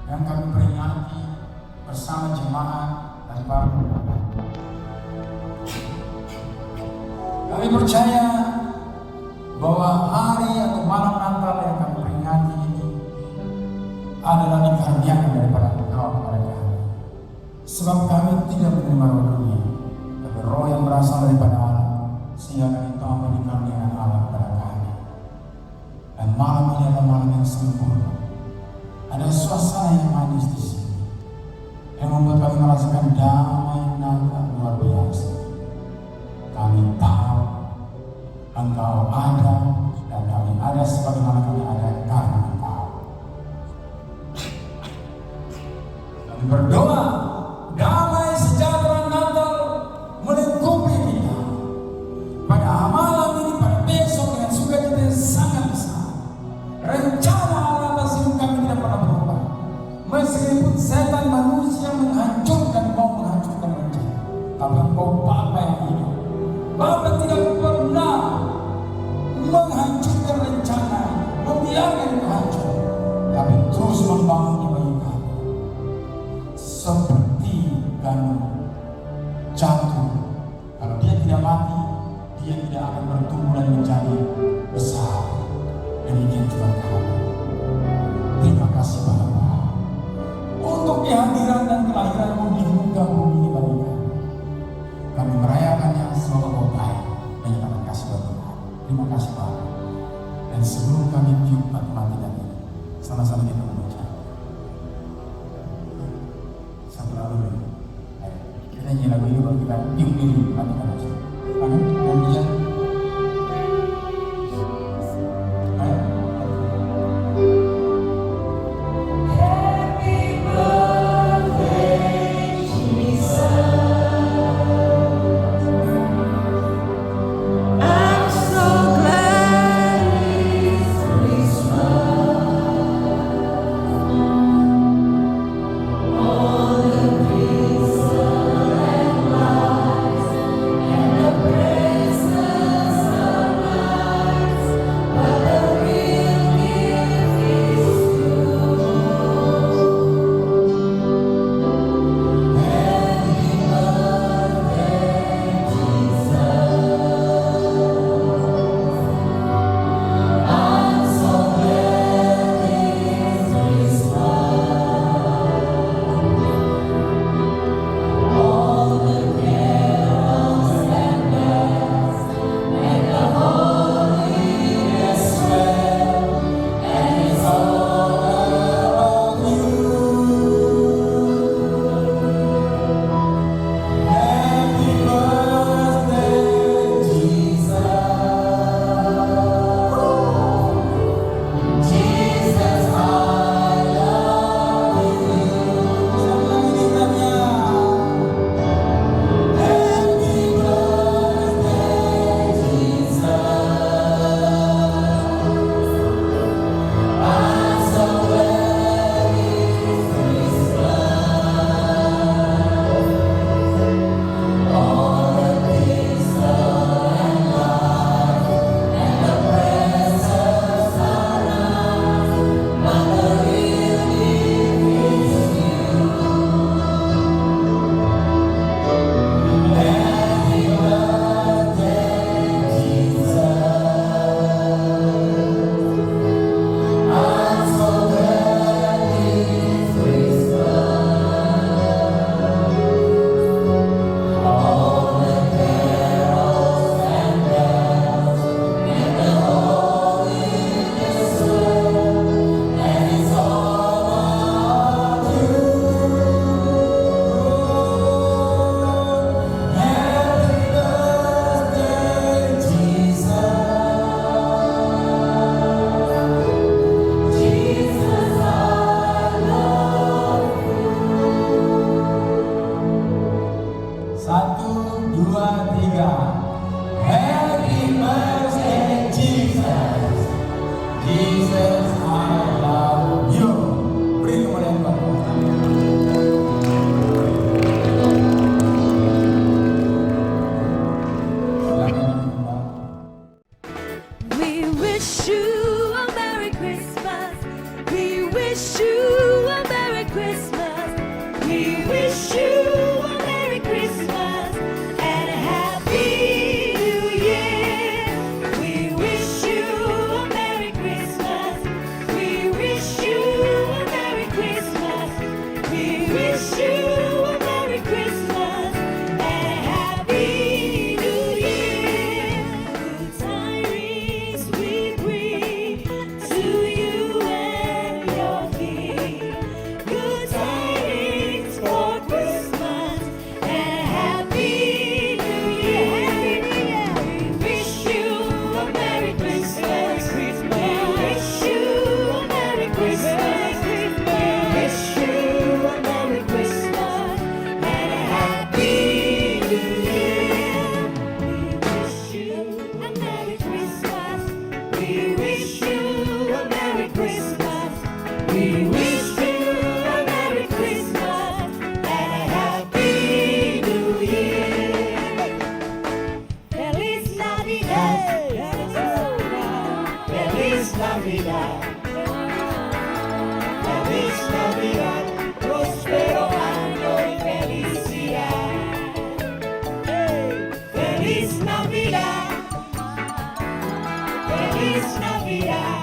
yang kami peringati bersama jemaat dan para pendengar. Kami percaya bahwa hari atau malam Natal yang kami peringati ini adalah dikaruniakan daripada Engkau kepada kami. Sebab kami tidak menerima roh dunia, tapi roh yang berasal daripada Allah, sehingga kami tahu dikaruniakan Allah kepada kami. Dan malam ini adalah malam yang sempurna. Ada suasana yang manis di sini, yang membuat kami merasakan damai Natal luar biasa. Kami tahu Engkau ada, dan kami ada sebagaimana kami ada karena Engkau. Kami berdoa damai sejahtera Natal melingkupi kita pada malam ini, pada besok dengan sukacita yang sangat besar. Rencana Allah atas hidup kami tidak pernah berubah, meskipun setan manusia menghancurkan, mau menghancurkan rencana, tapi Engkau Bapa yang hidup. Bapa tidak pernah menghancurkan rencana, membiarkan itu hancur, tapi terus membangunnya bagi kami. Seperti gandum jatuh, kalau dia tidak mati, dia tidak akan bertumbuh dan menjadi besar. Demikian juga kami. Terima kasih Bapa untuk kehadiran dan kelahiran-Mu di muka bumi ini bagi kami. Kami merayakannya semoga Engkau baik dan nyatakan kasih bagi kami. Terima kasih Bapa. Dan sebelum kami tiup mati dan ini, sama-sama kita mengucap satu lagu ini. Kita nyanyi lagu ini baru kita tiup diri mati dan ini. Amin. Dan dia. All the peace and lies and the Navidad, feliz Navidad, próspero año y felicidad. Feliz Navidad, feliz Navidad.